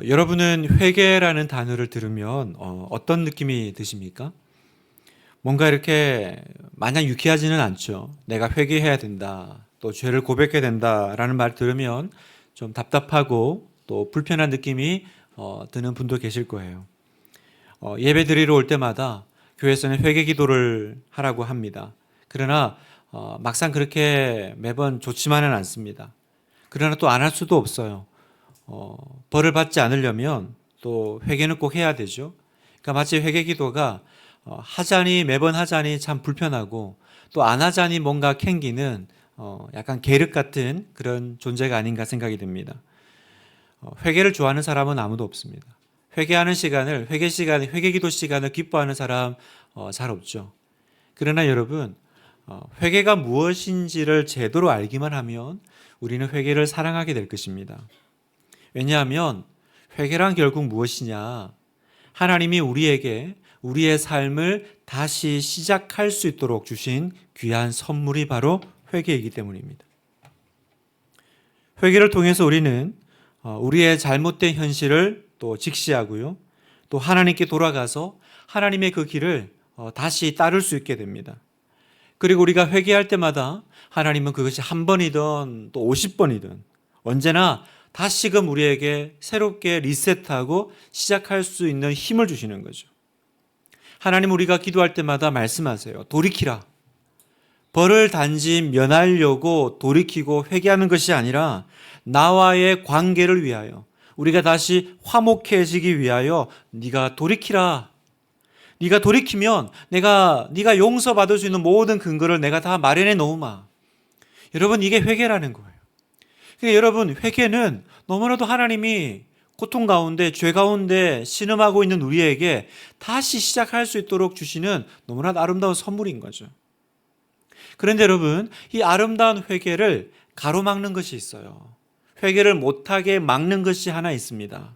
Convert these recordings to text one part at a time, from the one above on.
여러분은 회개라는 단어를 들으면 어떤 느낌이 드십니까? 뭔가 이렇게 마냥 유쾌하지는 않죠. 내가 회개해야 된다, 또 죄를 고백해야 된다라는 말 들으면 좀 답답하고 또 불편한 느낌이 드는 분도 계실 거예요. 예배 드리러 올 때마다 교회에서는 회개 기도를 하라고 합니다. 그러나 막상 그렇게 매번 좋지만은 않습니다. 그러나 또 안 할 수도 없어요. 벌을 받지 않으려면 또 회개는 꼭 해야 되죠. 그러니까 마치 회개 기도가 하자니 매번 하자니 참 불편하고 또 안 하자니 뭔가 캥기는 약간 계륵 같은 그런 존재가 아닌가 생각이 듭니다. 회개를 좋아하는 사람은 아무도 없습니다. 회개하는 시간을 회개 기도 시간을 기뻐하는 사람 잘 없죠. 그러나 여러분, 회개가 무엇인지를 제대로 알기만 하면 우리는 회개를 사랑하게 될 것입니다. 왜냐하면 회개란 결국 무엇이냐? 하나님이 우리에게 우리의 삶을 다시 시작할 수 있도록 주신 귀한 선물이 바로 회개이기 때문입니다. 회개를 통해서 우리는 우리의 잘못된 현실을 또 직시하고요. 또 하나님께 돌아가서 하나님의 그 길을 다시 따를 수 있게 됩니다. 그리고 우리가 회개할 때마다 하나님은 그것이 한 번이든 또 50번이든 언제나 다시금 우리에게 새롭게 리셋하고 시작할 수 있는 힘을 주시는 거죠. 하나님 우리가 기도할 때마다 말씀하세요. 돌이키라. 벌을 단지 면하려고 돌이키고 회개하는 것이 아니라 나와의 관계를 위하여 우리가 다시 화목해지기 위하여 네가 돌이키라. 네가 돌이키면 네가 용서받을 수 있는 모든 근거를 내가 다 마련해 놓으마. 여러분 이게 회개라는 거예요. 그러니까 여러분 회개는 너무나도 하나님이 고통 가운데 죄 가운데 신음하고 있는 우리에게 다시 시작할 수 있도록 주시는 너무나 아름다운 선물인 거죠. 그런데 여러분 이 아름다운 회개를 가로막는 것이 있어요. 회개를 못하게 막는 것이 하나 있습니다.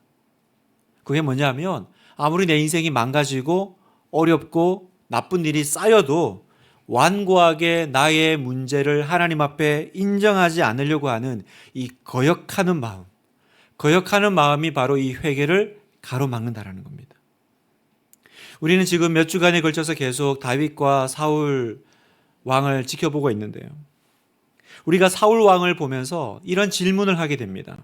그게 뭐냐면 아무리 내 인생이 망가지고 어렵고 나쁜 일이 쌓여도 완고하게 나의 문제를 하나님 앞에 인정하지 않으려고 하는 이 거역하는 마음이 바로 이 회개를 가로막는다라는 겁니다. 우리는 지금 몇 주간에 걸쳐서 계속 다윗과 사울 왕을 지켜보고 있는데요. 우리가 사울 왕을 보면서 이런 질문을 하게 됩니다.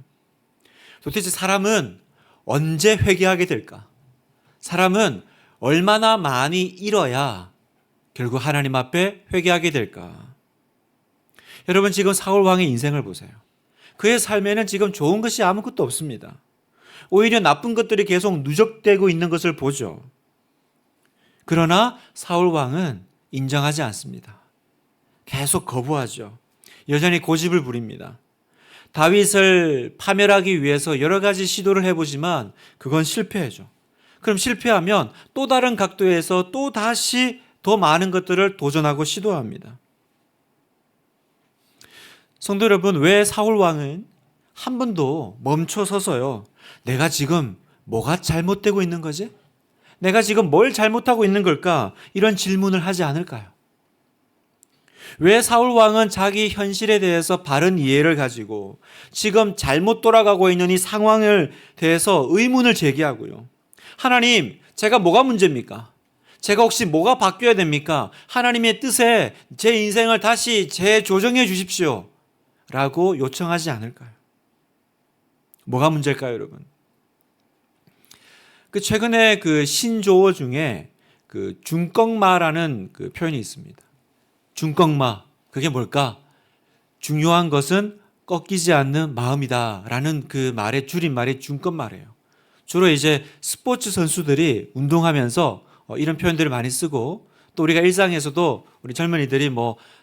도대체 사람은 언제 회개하게 될까? 사람은 얼마나 많이 잃어야 결국 하나님 앞에 회개하게 될까? 여러분 지금 사울 왕의 인생을 보세요. 그의 삶에는 지금 좋은 것이 아무것도 없습니다. 오히려 나쁜 것들이 계속 누적되고 있는 것을 보죠. 그러나 사울 왕은 인정하지 않습니다. 계속 거부하죠. 여전히 고집을 부립니다. 다윗을 파멸하기 위해서 여러 가지 시도를 해보지만 그건 실패하죠. 그럼 실패하면 또 다른 각도에서 또 다시 더 많은 것들을 도전하고 시도합니다. 성도 여러분, 왜 사울 왕은 한 번도 멈춰서서요. 내가 지금 뭐가 잘못되고 있는 거지? 내가 지금 뭘 잘못하고 있는 걸까? 이런 질문을 하지 않을까요? 왜 사울 왕은 자기 현실에 대해서 바른 이해를 가지고 지금 잘못 돌아가고 있는 이 상황을 대해서 의문을 제기하고요. 하나님, 제가 뭐가 문제입니까? 제가 혹시 뭐가 바뀌어야 됩니까? 하나님의 뜻에 제 인생을 다시 재조정해 주십시오. 라고 요청하지 않을까요? 뭐가 문제일까요, 여러분? 최근에 신조어 중에 중꺽마라는 표현이 있습니다. 중꺽마, 그게 뭘까? 중요한 것은 꺾이지 않는 마음이다 라는 그 말의 줄임말이 중꺽마래요. 주로 이제 스포츠 선수들이 운동하면서 이런 표현들을 많이 쓰고 또 우리가 일상에서도 우리 젊은이들이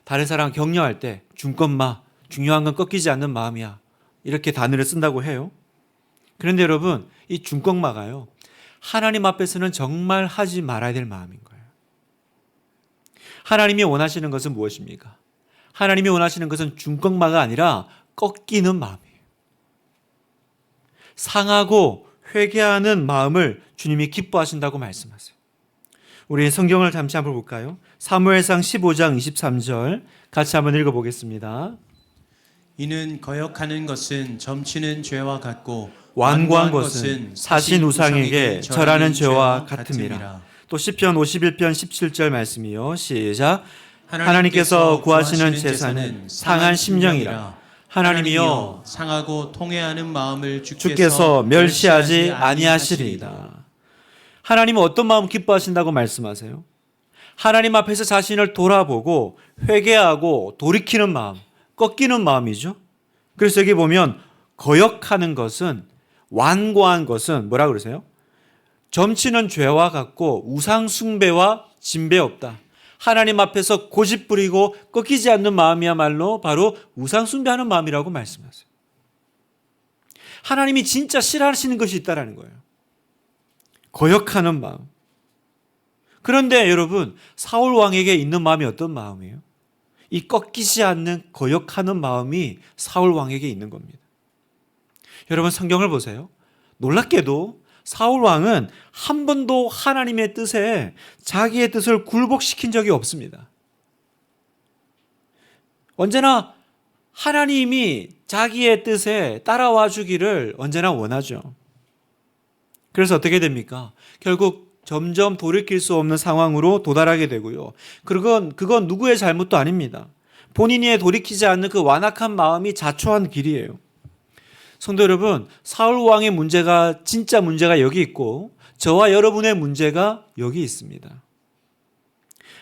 다른 사람 격려할 때 중꺽마, 중요한 건 꺾이지 않는 마음이야 이렇게 단어를 쓴다고 해요. 그런데 여러분 이 중꺽마가요 하나님 앞에서는 정말 하지 말아야 될 마음인 거예요. 하나님이 원하시는 것은 무엇입니까? 하나님이 원하시는 것은 중꺽마가 아니라 꺾이는 마음이에요. 상하고 회개하는 마음을 주님이 기뻐하신다고 말씀하세요. 우리 성경을 잠시 한번 볼까요? 사무엘상 15장 23절 같이 한번 읽어보겠습니다. 이는 거역하는 것은 점치는 죄와 같고 완고한 것은 사신 우상에게 절하는 죄와 같음이라. 또 시편 51편 17절 말씀이요. 시작. 하나님께서 구하시는 제사는 상한 심령이라. 하나님이여 상하고 통회하는 마음을 주께서 멸시하지 아니하시리이다. 하나님은 어떤 마음 기뻐하신다고 말씀하세요? 하나님 앞에서 자신을 돌아보고 회개하고 돌이키는 마음, 꺾이는 마음이죠. 그래서 여기 보면 거역하는 것은, 완고한 것은 뭐라 그러세요? 점치는 죄와 같고 우상 숭배와 진배 없다. 하나님 앞에서 고집 부리고 꺾이지 않는 마음이야말로 바로 우상 숭배하는 마음이라고 말씀하세요. 하나님이 진짜 싫어하시는 것이 있다라는 거예요. 거역하는 마음. 그런데 여러분, 사울 왕에게 있는 마음이 어떤 마음이에요? 이 꺾이지 않는 거역하는 마음이 사울 왕에게 있는 겁니다. 여러분, 성경을 보세요. 놀랍게도 사울 왕은 한 번도 하나님의 뜻에 자기의 뜻을 굴복시킨 적이 없습니다. 언제나 하나님이 자기의 뜻에 따라와 주기를 언제나 원하죠. 그래서 어떻게 됩니까? 결국 점점 돌이킬 수 없는 상황으로 도달하게 되고요. 그건 누구의 잘못도 아닙니다. 본인이 돌이키지 않는 그 완악한 마음이 자초한 길이에요. 성도 여러분, 사울 왕의 문제가, 진짜 문제가 여기 있고 저와 여러분의 문제가 여기 있습니다.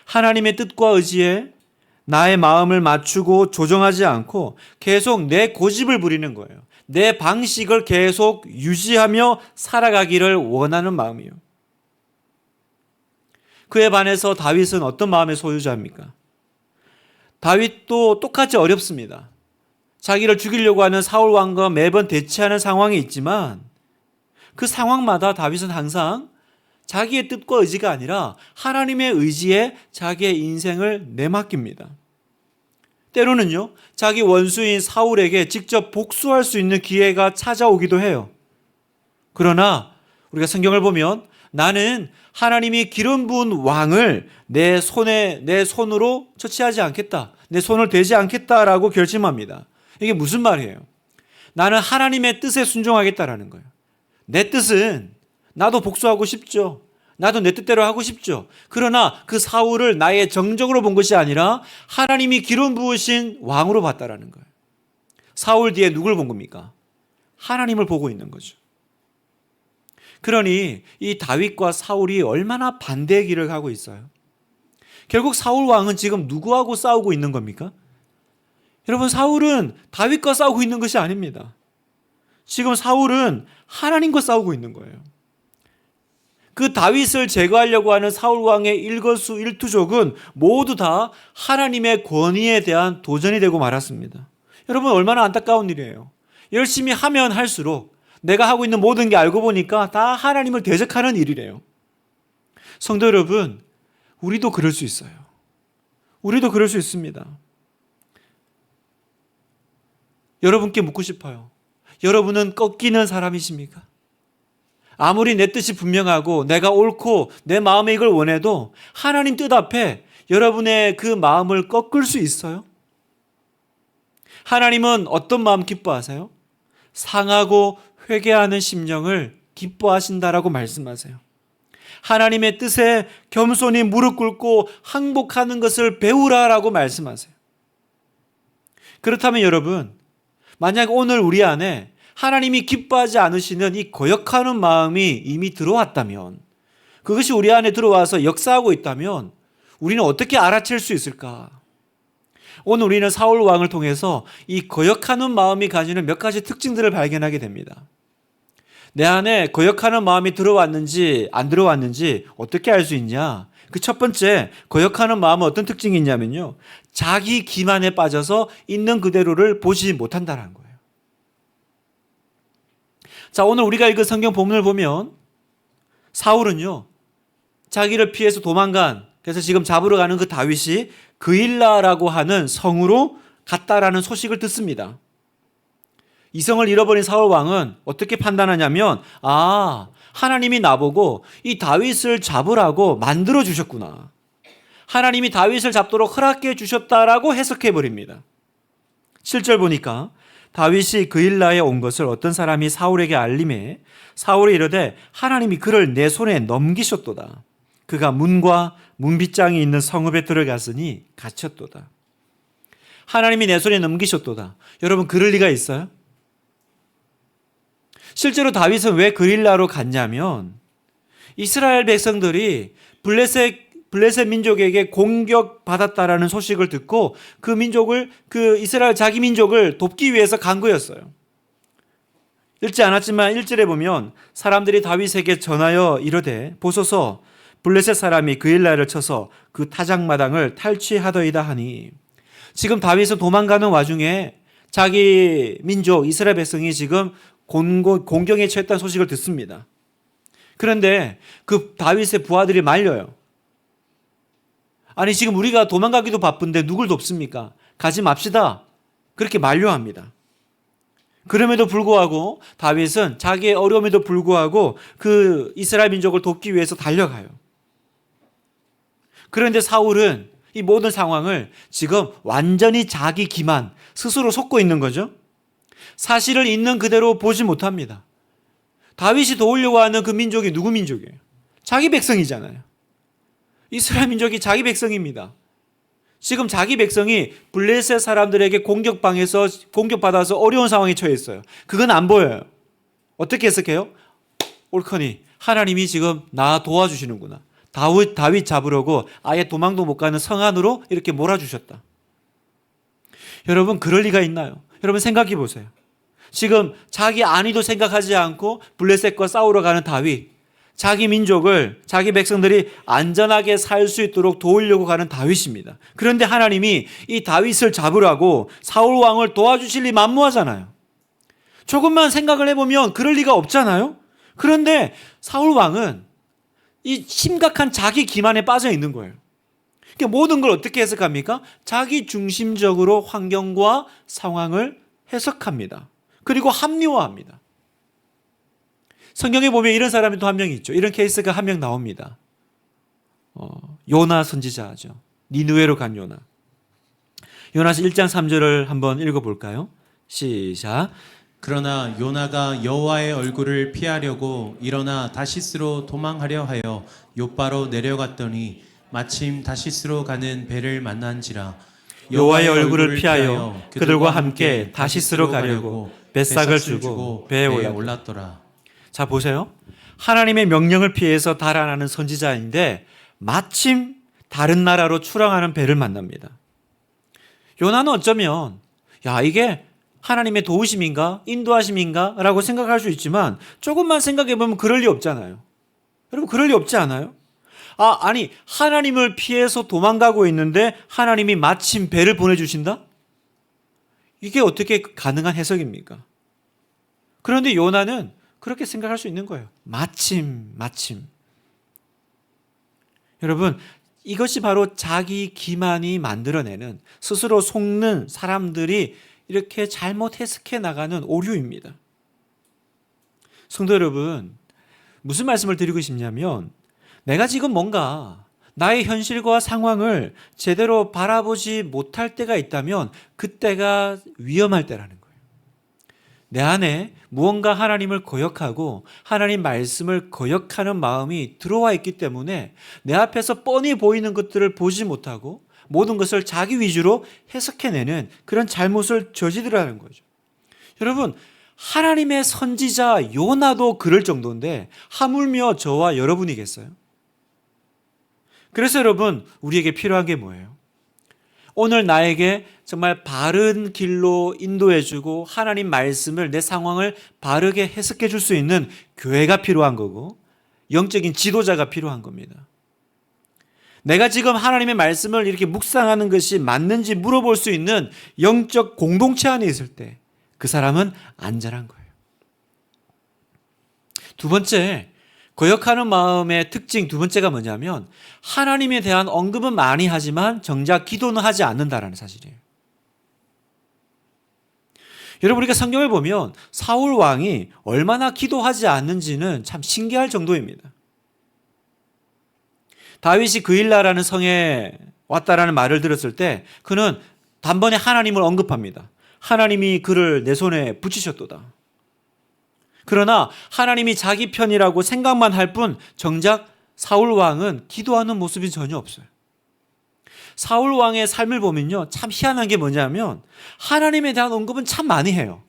하나님의 뜻과 의지에 나의 마음을 맞추고 조정하지 않고 계속 내 고집을 부리는 거예요. 내 방식을 계속 유지하며 살아가기를 원하는 마음이에요. 그에 반해서 다윗은 어떤 마음의 소유자입니까? 다윗도 똑같이 어렵습니다. 자기를 죽이려고 하는 사울 왕과 매번 대치하는 상황이 있지만 그 상황마다 다윗은 항상 자기의 뜻과 의지가 아니라 하나님의 의지에 자기의 인생을 내맡깁니다. 때로는요, 자기 원수인 사울에게 직접 복수할 수 있는 기회가 찾아오기도 해요. 그러나 우리가 성경을 보면 나는 하나님이 기름 부은 왕을 내 손으로 처치하지 않겠다. 내 손을 대지 않겠다라고 결심합니다. 이게 무슨 말이에요? 나는 하나님의 뜻에 순종하겠다라는 거예요. 내 뜻은 나도 복수하고 싶죠. 나도 내 뜻대로 하고 싶죠. 그러나 그 사울을 나의 정적으로 본 것이 아니라 하나님이 기름 부으신 왕으로 봤다라는 거예요. 사울 뒤에 누굴 본 겁니까? 하나님을 보고 있는 거죠. 그러니 이 다윗과 사울이 얼마나 반대의 길을 가고 있어요. 결국 사울 왕은 지금 누구하고 싸우고 있는 겁니까? 여러분, 사울은 다윗과 싸우고 있는 것이 아닙니다. 지금 사울은 하나님과 싸우고 있는 거예요. 그 다윗을 제거하려고 하는 사울 왕의 일거수일투족은 모두 다 하나님의 권위에 대한 도전이 되고 말았습니다. 여러분, 얼마나 안타까운 일이에요. 열심히 하면 할수록 내가 하고 있는 모든 게 알고 보니까 다 하나님을 대적하는 일이래요. 성도 여러분, 우리도 그럴 수 있어요. 우리도 그럴 수 있습니다. 여러분께 묻고 싶어요. 여러분은 꺾이는 사람이십니까? 아무리 내 뜻이 분명하고 내가 옳고 내 마음에 이걸 원해도 하나님 뜻 앞에 여러분의 그 마음을 꺾을 수 있어요? 하나님은 어떤 마음 기뻐하세요? 상하고 회개하는 심령을 기뻐하신다라고 말씀하세요. 하나님의 뜻에 겸손히 무릎 꿇고 항복하는 것을 배우라라고 말씀하세요. 그렇다면 여러분, 만약 오늘 우리 안에 하나님이 기뻐하지 않으시는 이 거역하는 마음이 이미 들어왔다면, 그것이 우리 안에 들어와서 역사하고 있다면 우리는 어떻게 알아챌 수 있을까? 오늘 우리는 사울 왕을 통해서 이 거역하는 마음이 가지는 몇 가지 특징들을 발견하게 됩니다. 내 안에 거역하는 마음이 들어왔는지 안 들어왔는지 어떻게 알 수 있냐? 그 첫 번째, 거역하는 마음은 어떤 특징이 있냐면요, 자기 기만에 빠져서 있는 그대로를 보지 못한다는 거예요. 자, 오늘 우리가 읽은 성경 본문을 보면 사울은요, 자기를 피해서 도망간, 그래서 지금 잡으러 가는 그 다윗이 그일라라고 하는 성으로 갔다라는 소식을 듣습니다. 이 성을 잃어버린 사울 왕은 어떻게 판단하냐면, 하나님이 나보고 이 다윗을 잡으라고 만들어 주셨구나. 하나님이 다윗을 잡도록 허락해 주셨다라고 해석해 버립니다. 7절 보니까 다윗이 그일라에 온 것을 어떤 사람이 사울에게 알림해 사울이 이르되 하나님이 그를 내 손에 넘기셨도다. 그가 문과 문빗장이 있는 성읍에 들어갔으니 갇혔도다. 하나님이 내 손에 넘기셨도다. 여러분, 그럴 리가 있어요? 실제로 다윗은 왜 그릴라로 갔냐면 이스라엘 백성들이 블레셋 민족에게 공격받았다라는 소식을 듣고 그 이스라엘 자기 민족을 돕기 위해서 간 거였어요. 읽지 않았지만 1절에 보면 사람들이 다윗에게 전하여 이르되 보소서 블레셋 사람이 그일라를 쳐서 그 타작마당을 탈취하더이다 하니, 지금 다윗은 도망가는 와중에 자기 민족 이스라엘 백성이 지금 공경에 처했다는 소식을 듣습니다. 그런데 그 다윗의 부하들이 말려요. 아니, 지금 우리가 도망가기도 바쁜데 누굴 돕습니까? 가지 맙시다. 그렇게 만류합니다. 그럼에도 불구하고 다윗은 자기의 어려움에도 불구하고 그 이스라엘 민족을 돕기 위해서 달려가요. 그런데 사울은 이 모든 상황을 지금 완전히 자기 기만, 스스로 속고 있는 거죠. 사실을 있는 그대로 보지 못합니다. 다윗이 도우려고 하는 그 민족이 누구 민족이에요? 자기 백성이잖아요. 이스라엘 민족이 자기 백성입니다. 지금 자기 백성이 블레셋 사람들에게 공격받아서 어려운 상황에 처해 있어요. 그건 안 보여요. 어떻게 해석해요? 옳거니 하나님이 지금 나 도와주시는구나. 다윗 잡으려고 아예 도망도 못 가는 성 안으로 이렇게 몰아주셨다. 여러분, 그럴 리가 있나요? 여러분, 생각해 보세요. 지금 자기 안위도 생각하지 않고 블레셋과 싸우러 가는 다윗, 자기 민족을, 자기 백성들이 안전하게 살 수 있도록 도우려고 가는 다윗입니다. 그런데 하나님이 이 다윗을 잡으라고 사울 왕을 도와주실 리 만무하잖아요. 조금만 생각을 해보면 그럴 리가 없잖아요. 그런데 사울 왕은 이 심각한 자기 기만에 빠져 있는 거예요. 그러니까 모든 걸 어떻게 해석합니까? 자기 중심적으로 환경과 상황을 해석합니다. 그리고 합리화합니다. 성경에 보면 이런 사람이 또 한 명 있죠. 이런 케이스가 한 명 나옵니다. 요나 선지자죠. 니느웨로 간 요나. 요나서 1장 3절을 한번 읽어볼까요? 시작. 그러나 요나가 여호와의 얼굴을 피하려고 일어나 다시스로 도망하려 하여 욥바로 내려갔더니 마침 다시스로 가는 배를 만난지라. 여호와의 얼굴을 피하여 그들과 함께 다시스로 가려고 뱃삭을 주고 배에 올랐더라. 자, 보세요. 하나님의 명령을 피해서 달아나는 선지자인데 마침 다른 나라로 출항하는 배를 만납니다. 요나는 어쩌면 이게 하나님의 도우심인가 인도하심인가 라고 생각할 수 있지만 조금만 생각해 보면 그럴 리 없잖아요. 여러분, 그럴 리 없지 않아요? 아니, 하나님을 피해서 도망가고 있는데 하나님이 마침 배를 보내주신다? 이게 어떻게 가능한 해석입니까? 그런데 요나는 그렇게 생각할 수 있는 거예요. 마침. 여러분, 이것이 바로 자기 기만이 만들어내는, 스스로 속는 사람들이 이렇게 잘못 해석해 나가는 오류입니다. 성도 여러분, 무슨 말씀을 드리고 싶냐면 내가 지금 뭔가 나의 현실과 상황을 제대로 바라보지 못할 때가 있다면 그때가 위험할 때라는 거예요. 내 안에 무언가 하나님을 거역하고 하나님 말씀을 거역하는 마음이 들어와 있기 때문에 내 앞에서 뻔히 보이는 것들을 보지 못하고 모든 것을 자기 위주로 해석해내는 그런 잘못을 저지르라는 거죠. 여러분, 하나님의 선지자 요나도 그럴 정도인데 하물며 저와 여러분이겠어요? 그래서 여러분, 우리에게 필요한 게 뭐예요? 오늘 나에게 정말 바른 길로 인도해주고 하나님 말씀을, 내 상황을 바르게 해석해 줄 수 있는 교회가 필요한 거고 영적인 지도자가 필요한 겁니다. 내가 지금 하나님의 말씀을 이렇게 묵상하는 것이 맞는지 물어볼 수 있는 영적 공동체 안에 있을 때 그 사람은 안전한 거예요. 두 번째, 거역하는 마음의 특징 두 번째가 뭐냐면 하나님에 대한 언급은 많이 하지만 정작 기도는 하지 않는다라는 사실이에요. 여러분, 우리가 성경을 보면 사울 왕이 얼마나 기도하지 않는지는 참 신기할 정도입니다. 다윗이 그일라라는 성에 왔다라는 말을 들었을 때 그는 단번에 하나님을 언급합니다. 하나님이 그를 내 손에 붙이셨도다. 그러나 하나님이 자기 편이라고 생각만 할 뿐 정작 사울 왕은 기도하는 모습이 전혀 없어요. 사울 왕의 삶을 보면요, 참 희한한 게 뭐냐면 하나님에 대한 언급은 참 많이 해요.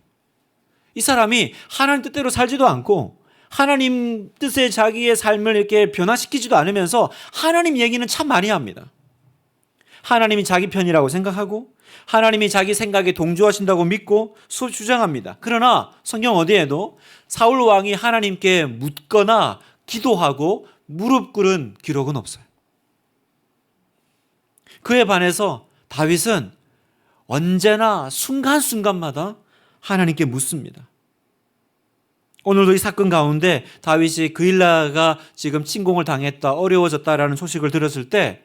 이 사람이 하나님 뜻대로 살지도 않고 하나님 뜻에 자기의 삶을 이렇게 변화시키지도 않으면서 하나님 얘기는 참 많이 합니다. 하나님이 자기 편이라고 생각하고 하나님이 자기 생각에 동조하신다고 믿고 주장합니다. 그러나 성경 어디에도 사울 왕이 하나님께 묻거나 기도하고 무릎 꿇은 기록은 없어요. 그에 반해서 다윗은 언제나 순간순간마다 하나님께 묻습니다. 오늘도 이 사건 가운데 다윗이 그일라가 지금 침공을 당했다, 어려워졌다라는 소식을 들었을 때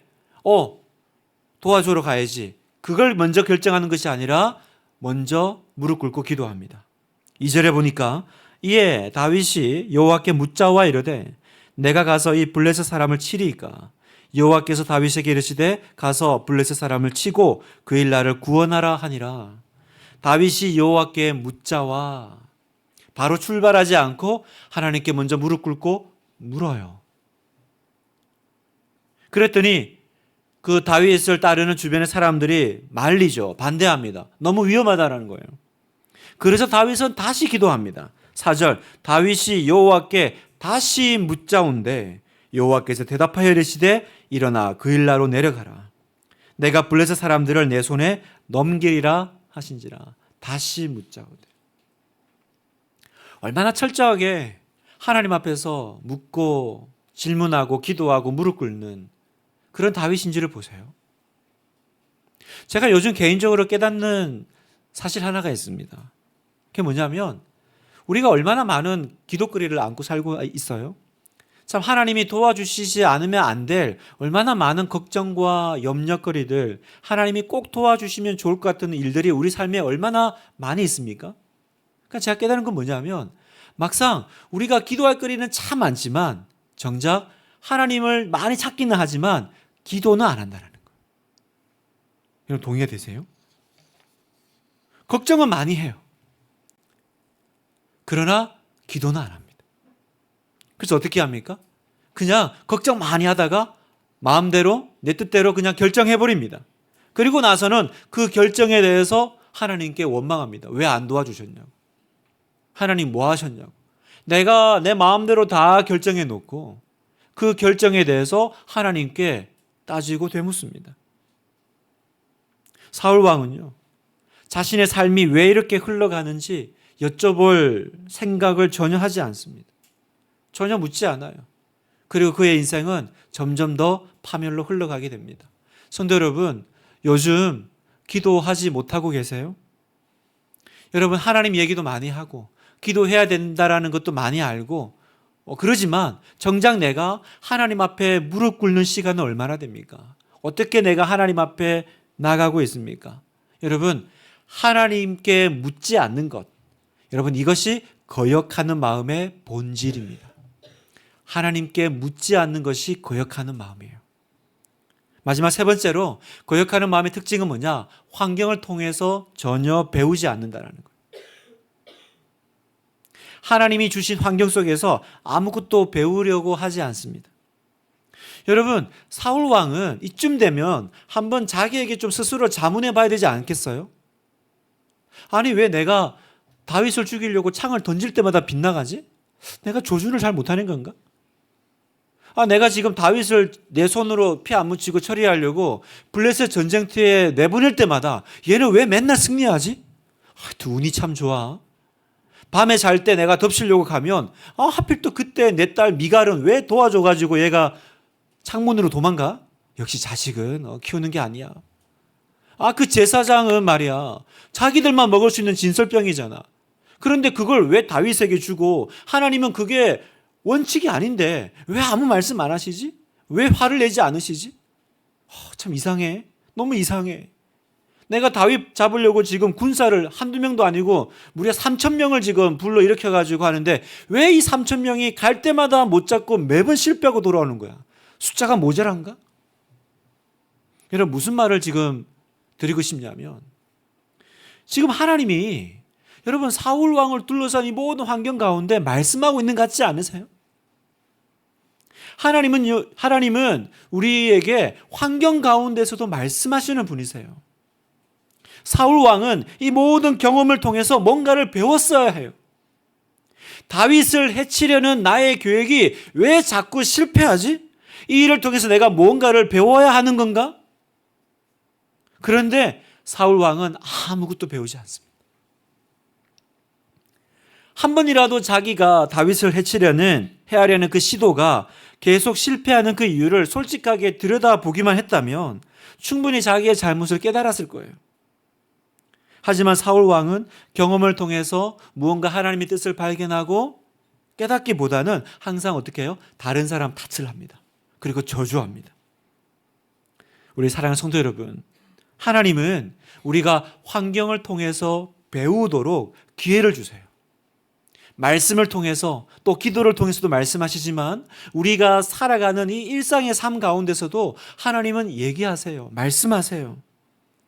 도와주러 가야지. 그걸 먼저 결정하는 것이 아니라 먼저 무릎 꿇고 기도합니다. 2절에 보니까 이에 다윗이 여호와께 묻자와 이르되 내가 가서 이 블레셋 사람을 치리이까. 여호와께서 다윗에게 이르시되 가서 블레셋 사람을 치고 그일라를 구원하라 하니라. 다윗이 여호와께 묻자와 바로 출발하지 않고 하나님께 먼저 무릎 꿇고 물어요. 그랬더니 그 다윗을 따르는 주변의 사람들이 말리죠. 반대합니다. 너무 위험하다라는 거예요. 그래서 다윗은 다시 기도합니다. 4절 다윗이 여호와께 다시 묻자온데 여호와께서 대답하여 이르시되 일어나 그일라로 내려가라. 내가 블레셋 사람들을 내 손에 넘기리라 하신지라. 다시 묻자오되. 얼마나 철저하게 하나님 앞에서 묻고 질문하고 기도하고 무릎 꿇는 그런 다윗인지를 보세요. 제가 요즘 개인적으로 깨닫는 사실 하나가 있습니다. 그게 뭐냐면 우리가 얼마나 많은 기도거리를 안고 살고 있어요. 참 하나님이 도와주시지 않으면 안 될 얼마나 많은 걱정과 염려거리들, 하나님이 꼭 도와주시면 좋을 것 같은 일들이 우리 삶에 얼마나 많이 있습니까? 그러니까 제가 깨달은 건 뭐냐면 막상 우리가 기도할 거리는 참 많지만 정작 하나님을 많이 찾기는 하지만 기도는 안 한다는 거예요. 여러분 동의가 되세요? 걱정은 많이 해요. 그러나 기도는 안 합니다. 그래서 어떻게 합니까? 그냥 걱정 많이 하다가 마음대로 내 뜻대로 그냥 결정해버립니다. 그리고 나서는 그 결정에 대해서 하나님께 원망합니다. 왜 안 도와주셨냐고. 하나님 뭐 하셨냐고. 내가 내 마음대로 다 결정해 놓고 그 결정에 대해서 하나님께 따지고 되묻습니다. 사울 왕은요, 자신의 삶이 왜 이렇게 흘러가는지 여쭤볼 생각을 전혀 하지 않습니다. 전혀 묻지 않아요. 그리고 그의 인생은 점점 더 파멸로 흘러가게 됩니다. 성도 여러분, 요즘 기도하지 못하고 계세요? 여러분 하나님 얘기도 많이 하고 기도해야 된다라는 것도 많이 알고 그러지만 정작 내가 하나님 앞에 무릎 꿇는 시간은 얼마나 됩니까? 어떻게 내가 하나님 앞에 나가고 있습니까? 여러분 하나님께 묻지 않는 것, 여러분 이것이 거역하는 마음의 본질입니다. 하나님께 묻지 않는 것이 거역하는 마음이에요. 마지막 세 번째로 거역하는 마음의 특징은 뭐냐? 환경을 통해서 전혀 배우지 않는다는 거예요. 하나님이 주신 환경 속에서 아무것도 배우려고 하지 않습니다. 여러분 사울 왕은 이쯤 되면 한번 자기에게 좀 스스로 자문해 봐야 되지 않겠어요? 아니 왜 내가 다윗을 죽이려고 창을 던질 때마다 빗나가지? 내가 조준을 잘 못하는 건가? 내가 지금 다윗을 내 손으로 피 안 묻히고 처리하려고 블레셋 전쟁터에 내보낼 때마다 얘는 왜 맨날 승리하지? 운이 참 좋아. 밤에 잘 때 내가 덮치려고 가면 하필 또 그때 내 딸 미갈은 왜 도와줘가지고 얘가 창문으로 도망가? 역시 자식은 키우는 게 아니야. 그 제사장은 말이야 자기들만 먹을 수 있는 진설병이잖아. 그런데 그걸 왜 다윗에게 주고 하나님은 그게 원칙이 아닌데 왜 아무 말씀 안 하시지? 왜 화를 내지 않으시지? 참 이상해. 너무 이상해. 내가 다윗 잡으려고 지금 군사를 한두 명도 아니고 무려 3,000명을 지금 불러 일으켜가지고 하는데 왜 이 3,000명이 갈 때마다 못 잡고 매번 실패하고 돌아오는 거야? 숫자가 모자란가? 여러분 무슨 말을 지금 드리고 싶냐면 지금 하나님이 여러분 사울 왕을 둘러싼 이 모든 환경 가운데 말씀하고 있는 것 같지 않으세요? 하나님은 우리에게 환경 가운데서도 말씀하시는 분이세요. 사울 왕은 이 모든 경험을 통해서 뭔가를 배웠어야 해요. 다윗을 해치려는 나의 계획이 왜 자꾸 실패하지? 이 일을 통해서 내가 뭔가를 배워야 하는 건가? 그런데 사울 왕은 아무것도 배우지 않습니다. 한 번이라도 자기가 다윗을 해하려는 그 시도가 계속 실패하는 그 이유를 솔직하게 들여다보기만 했다면 충분히 자기의 잘못을 깨달았을 거예요. 하지만 사울 왕은 경험을 통해서 무언가 하나님의 뜻을 발견하고 깨닫기보다는 항상 어떻게 해요? 다른 사람 탓을 합니다. 그리고 저주합니다. 우리 사랑하는 성도 여러분, 하나님은 우리가 환경을 통해서 배우도록 기회를 주세요. 말씀을 통해서 또 기도를 통해서도 말씀하시지만 우리가 살아가는 이 일상의 삶 가운데서도 하나님은 얘기하세요. 말씀하세요.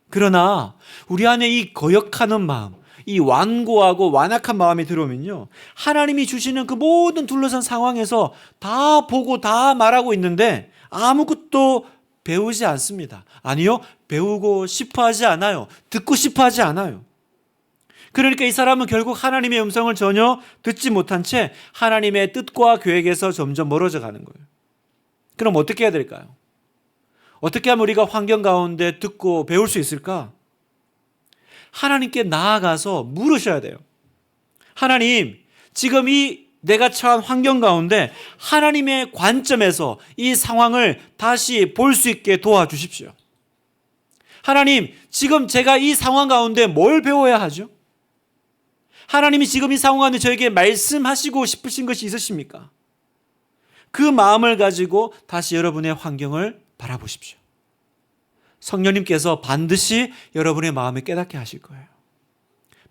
그러나 우리 안에 이 거역하는 마음, 이 완고하고 완악한 마음이 들어오면요, 하나님이 주시는 그 모든 둘러싼 상황에서 다 보고 다 말하고 있는데 아무것도 배우지 않습니다. 아니요, 배우고 싶어 하지 않아요. 듣고 싶어 하지 않아요. 그러니까 이 사람은 결국 하나님의 음성을 전혀 듣지 못한 채 하나님의 뜻과 계획에서 점점 멀어져 가는 거예요. 그럼 어떻게 해야 될까요? 어떻게 하면 우리가 환경 가운데 듣고 배울 수 있을까? 하나님께 나아가서 물으셔야 돼요. 하나님, 지금 이 내가 처한 환경 가운데 하나님의 관점에서 이 상황을 다시 볼 수 있게 도와주십시오. 하나님, 지금 제가 이 상황 가운데 뭘 배워야 하죠? 하나님이 지금 이 상황 가운데 저에게 말씀하시고 싶으신 것이 있으십니까? 그 마음을 가지고 다시 여러분의 환경을 바라보십시오. 성령님께서 반드시 여러분의 마음을 깨닫게 하실 거예요.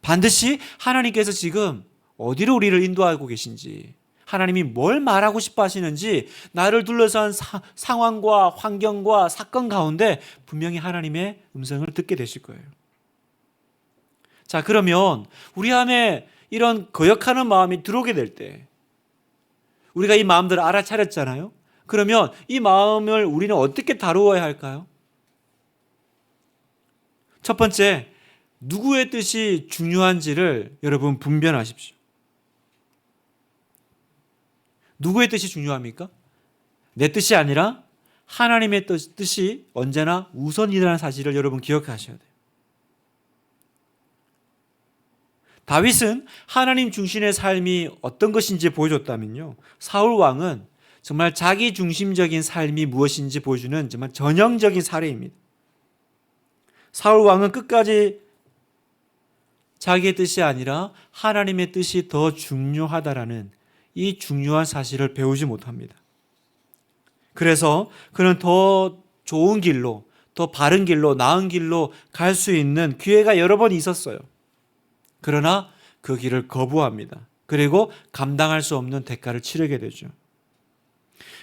반드시 하나님께서 지금 어디로 우리를 인도하고 계신지, 하나님이 뭘 말하고 싶어 하시는지, 나를 둘러싼 상황과 환경과 사건 가운데 분명히 하나님의 음성을 듣게 되실 거예요. 자, 그러면 우리 안에 이런 거역하는 마음이 들어오게 될 때, 우리가 이 마음들을 알아차렸잖아요. 그러면 이 마음을 우리는 어떻게 다루어야 할까요? 첫 번째, 누구의 뜻이 중요한지를 여러분 분별하십시오. 누구의 뜻이 중요합니까? 내 뜻이 아니라 하나님의 뜻이 언제나 우선이라는 사실을 여러분 기억하셔야 돼요. 다윗은 하나님 중심의 삶이 어떤 것인지 보여줬다면요, 사울 왕은 정말 자기 중심적인 삶이 무엇인지 보여주는 정말 전형적인 사례입니다. 사울 왕은 끝까지 자기의 뜻이 아니라 하나님의 뜻이 더 중요하다라는 이 중요한 사실을 배우지 못합니다. 그래서 그는 더 좋은 길로, 더 바른 길로, 나은 길로 갈 수 있는 기회가 여러 번 있었어요. 그러나 그 길을 거부합니다. 그리고 감당할 수 없는 대가를 치르게 되죠.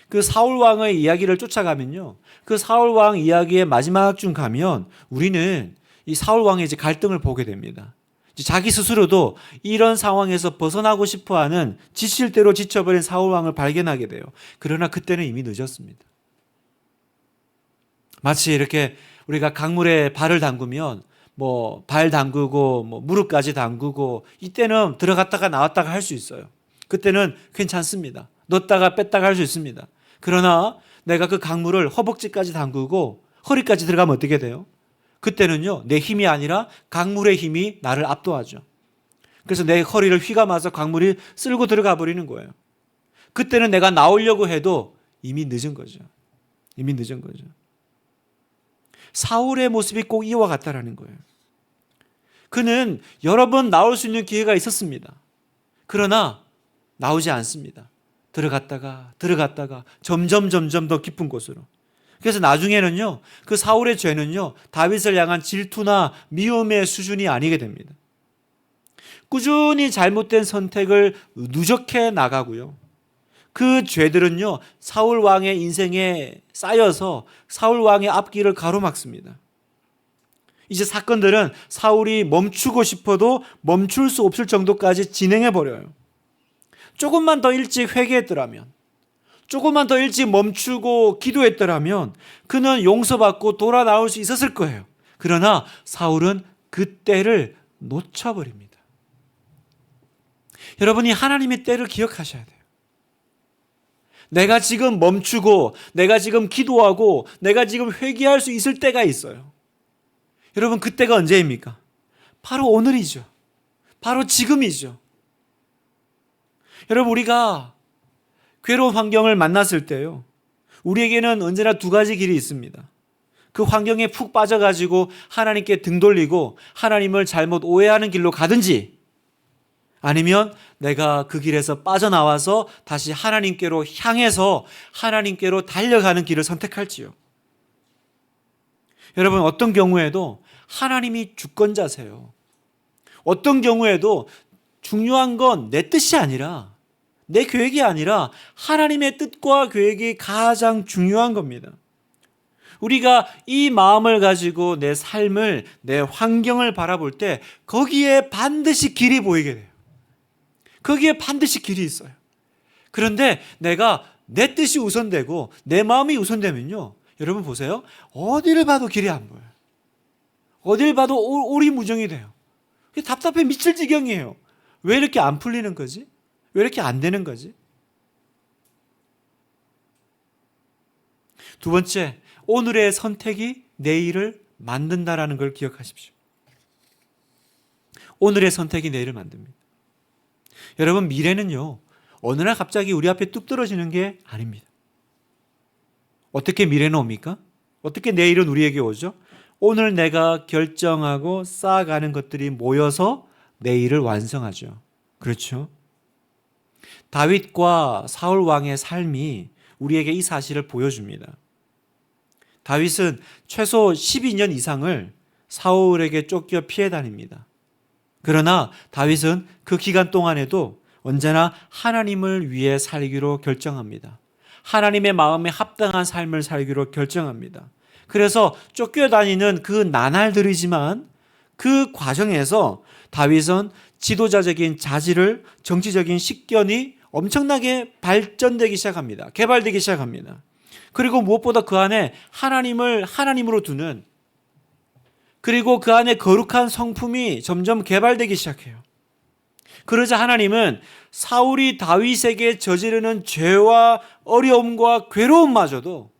그 사울 왕의 이야기를 쫓아가면요, 그 사울 왕 이야기의 마지막쯤 가면 우리는 이 사울 왕의 이제 갈등을 보게 됩니다. 자기 스스로도 이런 상황에서 벗어나고 싶어하는 지칠 대로 지쳐버린 사울 왕을 발견하게 돼요. 그러나 그때는 이미 늦었습니다. 마치 이렇게 우리가 강물에 발을 담그면 발 담그고 무릎까지 담그고 이때는 들어갔다가 나왔다가 할 수 있어요. 그때는 괜찮습니다. 넣었다가 뺐다가 할 수 있습니다. 그러나 내가 그 강물을 허벅지까지 담그고 허리까지 들어가면 어떻게 돼요? 그때는요, 내 힘이 아니라 강물의 힘이 나를 압도하죠. 그래서 내 허리를 휘감아서 강물이 쓸고 들어가 버리는 거예요. 그때는 내가 나오려고 해도 이미 늦은 거죠. 이미 늦은 거죠. 사울의 모습이 꼭 이와 같다라는 거예요. 그는 여러 번 나올 수 있는 기회가 있었습니다. 그러나 나오지 않습니다. 들어갔다가 점점 더 깊은 곳으로. 그래서 나중에는요, 그 사울의 죄는요, 다윗을 향한 질투나 미움의 수준이 아니게 됩니다. 꾸준히 잘못된 선택을 누적해 나가고요, 그 죄들은요, 사울 왕의 인생에 쌓여서 사울 왕의 앞길을 가로막습니다. 이제 사건들은 사울이 멈추고 싶어도 멈출 수 없을 정도까지 진행해 버려요. 조금만 더 일찍 회개했더라면, 조금만 더 일찍 멈추고 기도했더라면 그는 용서받고 돌아 나올 수 있었을 거예요. 그러나 사울은 그 때를 놓쳐버립니다. 여러분이 하나님의 때를 기억하셔야 돼요. 내가 지금 멈추고, 내가 지금 기도하고, 내가 지금 회개할 수 있을 때가 있어요. 여러분, 그때가 언제입니까? 바로 오늘이죠. 바로 지금이죠. 여러분, 우리가 괴로운 환경을 만났을 때요, 우리에게는 언제나 두 가지 길이 있습니다. 그 환경에 푹 빠져가지고 하나님께 등 돌리고 하나님을 잘못 오해하는 길로 가든지, 아니면 내가 그 길에서 빠져나와서 다시 하나님께로 향해서 하나님께로 달려가는 길을 선택할지요. 여러분, 어떤 경우에도 하나님이 주권자세요. 어떤 경우에도 중요한 건 내 뜻이 아니라, 내 계획이 아니라 하나님의 뜻과 계획이 가장 중요한 겁니다. 우리가 이 마음을 가지고 내 삶을, 내 환경을 바라볼 때 거기에 반드시 길이 보이게 돼요. 거기에 반드시 길이 있어요. 그런데 내가 내 뜻이 우선되고 내 마음이 우선되면요, 여러분 보세요. 어디를 봐도 길이 안 보여요. 어디를 봐도 오리무정이 돼요. 답답해 미칠 지경이에요. 왜 이렇게 안 풀리는 거지? 왜 이렇게 안 되는 거지? 두 번째, 오늘의 선택이 내일을 만든다라는 걸 기억하십시오. 오늘의 선택이 내일을 만듭니다. 여러분, 미래는요, 어느 날 갑자기 우리 앞에 뚝 떨어지는 게 아닙니다. 어떻게 미래는 옵니까? 어떻게 내일은 우리에게 오죠? 오늘 내가 결정하고 쌓아가는 것들이 모여서 내일을 완성하죠. 그렇죠? 다윗과 사울 왕의 삶이 우리에게 이 사실을 보여줍니다. 다윗은 최소 12년 이상을 사울에게 쫓겨 피해 다닙니다. 그러나 다윗은 그 기간 동안에도 언제나 하나님을 위해 살기로 결정합니다. 하나님의 마음에 합당한 삶을 살기로 결정합니다. 그래서 쫓겨다니는 그 나날들이지만 그 과정에서 다윗은 지도자적인 자질을, 정치적인 식견이 엄청나게 발전되기 시작합니다. 개발되기 시작합니다. 그리고 무엇보다 그 안에 하나님을 하나님으로 두는, 그리고 그 안에 거룩한 성품이 점점 개발되기 시작해요. 그러자 하나님은 사울이 다윗에게 저지르는 죄와 어려움과 괴로움마저도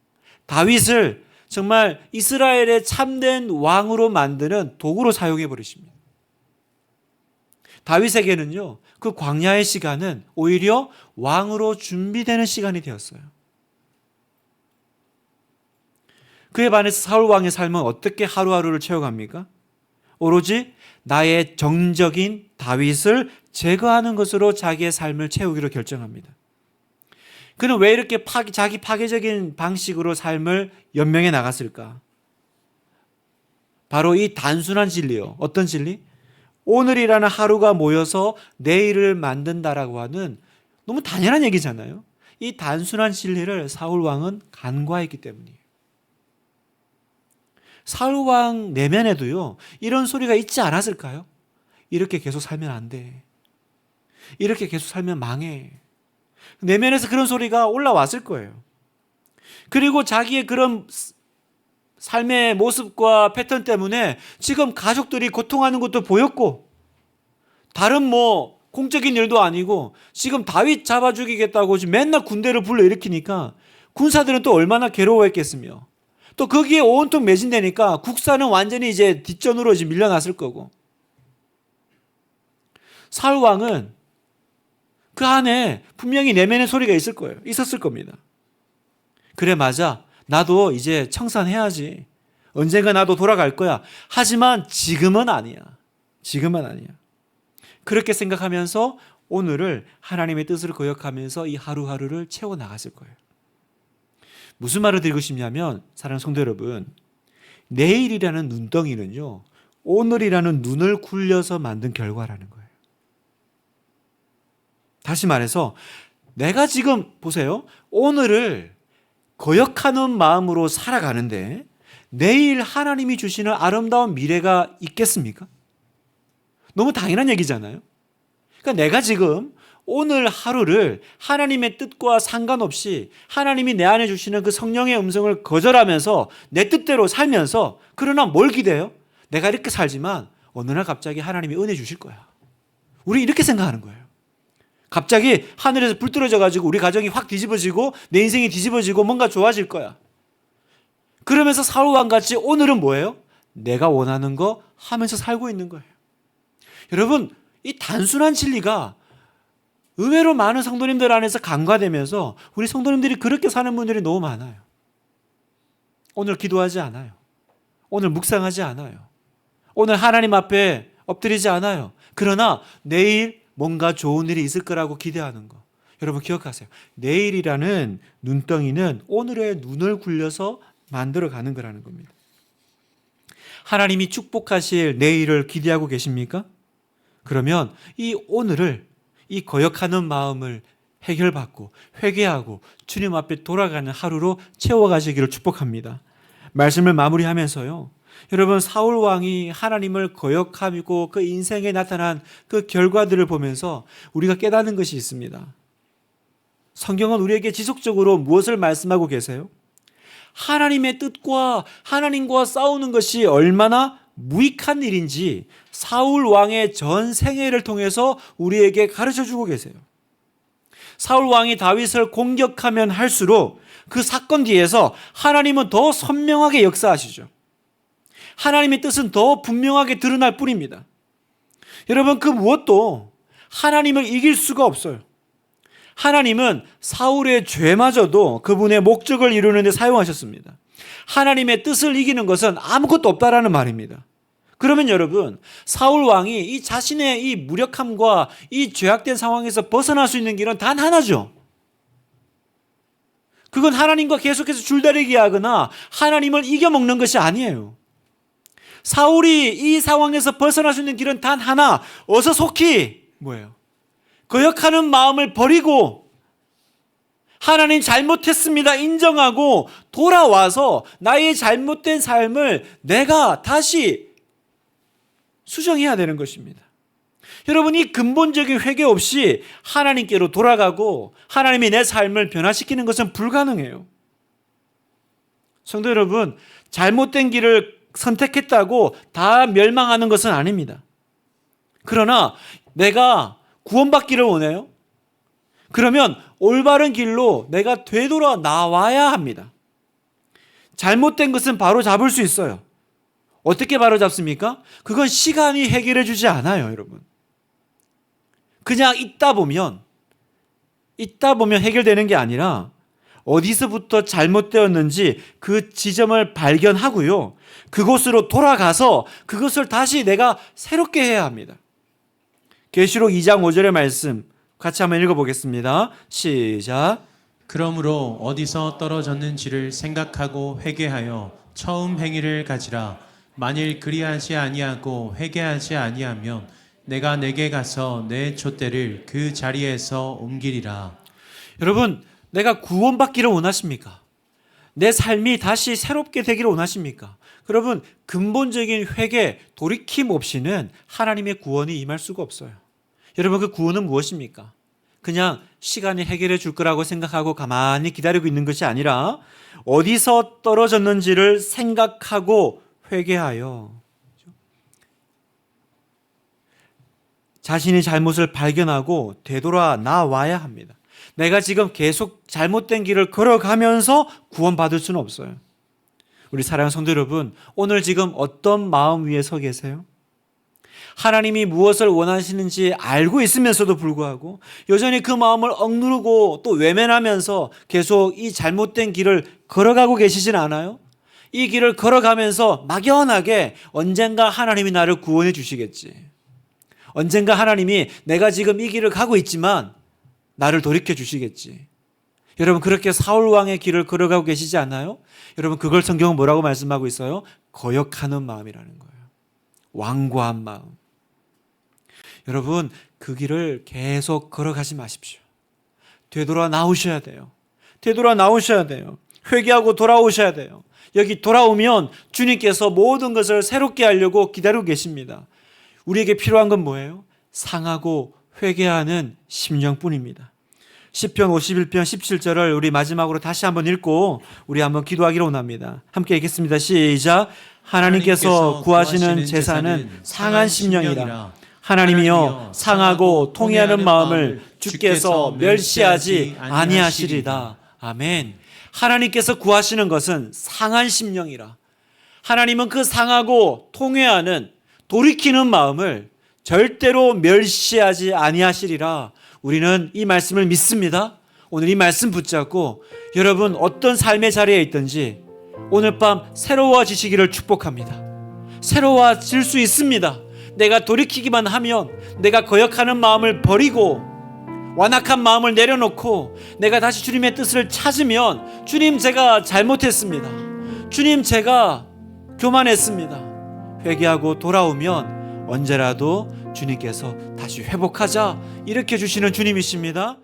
다윗을 정말 이스라엘의 참된 왕으로 만드는 도구로 사용해 버리십니다. 다윗에게는요, 그 광야의 시간은 오히려 왕으로 준비되는 시간이 되었어요. 그에 반해서 사울 왕의 삶은 어떻게 하루하루를 채워갑니까? 오로지 나의 정적인 다윗을 제거하는 것으로 자기의 삶을 채우기로 결정합니다. 그는 왜 이렇게 자기 파괴적인 방식으로 삶을 연명해 나갔을까? 바로 이 단순한 진리요. 어떤 진리? 오늘이라는 하루가 모여서 내일을 만든다라고 하는 너무 당연한 얘기잖아요. 이 단순한 진리를 사울 왕은 간과했기 때문이에요. 사울 왕 내면에도요, 이런 소리가 있지 않았을까요? 이렇게 계속 살면 안 돼. 이렇게 계속 살면 망해. 내면에서 그런 소리가 올라왔을 거예요. 그리고 자기의 그런 삶의 모습과 패턴 때문에 지금 가족들이 고통하는 것도 보였고, 다른 공적인 일도 아니고 지금 다윗 잡아 죽이겠다고 지금 맨날 군대를 불러일으키니까 군사들은 또 얼마나 괴로워했겠으며, 또 거기에 온통 매진되니까 국사는 완전히 이제 뒷전으로 이제 밀려났을 거고, 사울 왕은 그 안에 분명히 내면의 소리가 있었을 겁니다. 그래, 맞아. 나도 이제 청산해야지. 언젠가 나도 돌아갈 거야. 하지만 지금은 아니야. 지금은 아니야. 그렇게 생각하면서 오늘을 하나님의 뜻을 거역하면서 이 하루하루를 채워나갔을 거예요. 무슨 말을 드리고 싶냐면, 사랑하는 성도 여러분, 내일이라는 눈덩이는요, 오늘이라는 눈을 굴려서 만든 결과라는 거예요. 다시 말해서 내가 지금 보세요. 오늘을 거역하는 마음으로 살아가는데 내일 하나님이 주시는 아름다운 미래가 있겠습니까? 너무 당연한 얘기잖아요. 그러니까 내가 지금 오늘 하루를 하나님의 뜻과 상관없이 하나님이 내 안에 주시는 그 성령의 음성을 거절하면서 내 뜻대로 살면서, 그러나 뭘 기대요? 내가 이렇게 살지만 어느 날 갑자기 하나님이 은혜 주실 거야. 우리 이렇게 생각하는 거예요. 갑자기 하늘에서 불 떨어져가지고 우리 가정이 확 뒤집어지고 내 인생이 뒤집어지고 뭔가 좋아질 거야. 그러면서 사울왕같이 오늘은 뭐예요? 내가 원하는 거 하면서 살고 있는 거예요. 여러분, 이 단순한 진리가 의외로 많은 성도님들 안에서 간과되면서 우리 성도님들이 그렇게 사는 분들이 너무 많아요. 오늘 기도하지 않아요. 오늘 묵상하지 않아요. 오늘 하나님 앞에 엎드리지 않아요. 그러나 내일 뭔가 좋은 일이 있을 거라고 기대하는 거. 여러분 기억하세요. 내일이라는 눈덩이는 오늘의 눈을 굴려서 만들어가는 거라는 겁니다. 하나님이 축복하실 내일을 기대하고 계십니까? 그러면 이 오늘을, 이 거역하는 마음을 해결받고 회개하고 주님 앞에 돌아가는 하루로 채워가시기를 축복합니다. 말씀을 마무리하면서요, 여러분, 사울 왕이 하나님을 거역하고 그 인생에 나타난 그 결과들을 보면서 우리가 깨닫는 것이 있습니다. 성경은 우리에게 지속적으로 무엇을 말씀하고 계세요? 하나님의 뜻과 하나님과 싸우는 것이 얼마나 무익한 일인지 사울 왕의 전 생애를 통해서 우리에게 가르쳐주고 계세요. 사울 왕이 다윗을 공격하면 할수록 그 사건 뒤에서 하나님은 더 선명하게 역사하시죠. 하나님의 뜻은 더 분명하게 드러날 뿐입니다. 여러분, 그 무엇도 하나님을 이길 수가 없어요. 하나님은 사울의 죄마저도 그분의 목적을 이루는 데 사용하셨습니다. 하나님의 뜻을 이기는 것은 아무것도 없다라는 말입니다. 그러면 여러분, 사울 왕이 이 자신의 이 무력함과 이 죄악된 상황에서 벗어날 수 있는 길은 단 하나죠. 그건 하나님과 계속해서 줄다리기 하거나 하나님을 이겨먹는 것이 아니에요. 사울이 이 상황에서 벗어날 수 있는 길은 단 하나, 어서 속히 뭐예요? 거역하는 마음을 버리고 하나님 잘못했습니다 인정하고 돌아와서 나의 잘못된 삶을 내가 다시 수정해야 되는 것입니다. 여러분, 이 근본적인 회개 없이 하나님께로 돌아가고 하나님이 내 삶을 변화시키는 것은 불가능해요. 성도 여러분, 잘못된 길을 선택했다고 다 멸망하는 것은 아닙니다. 그러나 내가 구원받기를 원해요? 그러면 올바른 길로 내가 되돌아 나와야 합니다. 잘못된 것은 바로 잡을 수 있어요. 어떻게 바로 잡습니까? 그건 시간이 해결해 주지 않아요, 여러분. 그냥 있다 보면 해결되는 게 아니라 어디서부터 잘못되었는지 그 지점을 발견하고요, 그곳으로 돌아가서 그것을 다시 내가 새롭게 해야 합니다. 계시록 2장 5절의 말씀 같이 한번 읽어보겠습니다. 시작. 그러므로 어디서 떨어졌는지를 생각하고 회개하여 처음 행위를 가지라. 만일 그리하지 아니하고 회개하지 아니하면 내가 내게 가서 내 촛대를 그 자리에서 옮기리라. 여러분, 내가 구원받기를 원하십니까? 내 삶이 다시 새롭게 되기를 원하십니까? 여러분, 근본적인 회개, 돌이킴 없이는 하나님의 구원이 임할 수가 없어요. 여러분, 그 구원은 무엇입니까? 그냥 시간이 해결해 줄 거라고 생각하고 가만히 기다리고 있는 것이 아니라 어디서 떨어졌는지를 생각하고 회개하여 자신의 잘못을 발견하고 되돌아 나와야 합니다. 내가 지금 계속 잘못된 길을 걸어가면서 구원받을 수는 없어요. 우리 사랑하는 성도 여러분, 오늘 지금 어떤 마음 위에 서 계세요? 하나님이 무엇을 원하시는지 알고 있으면서도 불구하고 여전히 그 마음을 억누르고 또 외면하면서 계속 이 잘못된 길을 걸어가고 계시진 않아요? 이 길을 걸어가면서 막연하게 언젠가 하나님이 나를 구원해 주시겠지, 언젠가 하나님이 내가 지금 이 길을 가고 있지만 나를 돌이켜 주시겠지. 여러분, 그렇게 사울 왕의 길을 걸어가고 계시지 않나요? 여러분, 그걸 성경은 뭐라고 말씀하고 있어요? 거역하는 마음이라는 거예요. 완고한 마음. 여러분, 그 길을 계속 걸어가지 마십시오. 되돌아 나오셔야 돼요. 되돌아 나오셔야 돼요. 회개하고 돌아오셔야 돼요. 여기 돌아오면 주님께서 모든 것을 새롭게 하려고 기다리고 계십니다. 우리에게 필요한 건 뭐예요? 상하고 회개하는 심령뿐입니다. 시편 51편 17절을 우리 마지막으로 다시 한번 읽고 우리 한번 기도하기로 원합니다. 함께 읽겠습니다. 시작. 하나님께서 구하시는 제사는 상한 심령이라. 하나님이여 상하고 통회하는 마음을 주께서 멸시하지 아니하시리다. 아멘. 하나님께서 구하시는 것은 상한 심령이라. 하나님은 그 상하고 통회하는 돌이키는 마음을 절대로 멸시하지 아니하시리라. 우리는 이 말씀을 믿습니다. 오늘 이 말씀 붙잡고 여러분 어떤 삶의 자리에 있든지 오늘 밤 새로워지시기를 축복합니다. 새로워질 수 있습니다. 내가 돌이키기만 하면, 내가 거역하는 마음을 버리고 완악한 마음을 내려놓고 내가 다시 주님의 뜻을 찾으면, 주님 제가 잘못했습니다, 주님 제가 교만했습니다, 회개하고 돌아오면 언제라도 주님께서 다시 회복하자 일으켜 주시는 주님이십니다.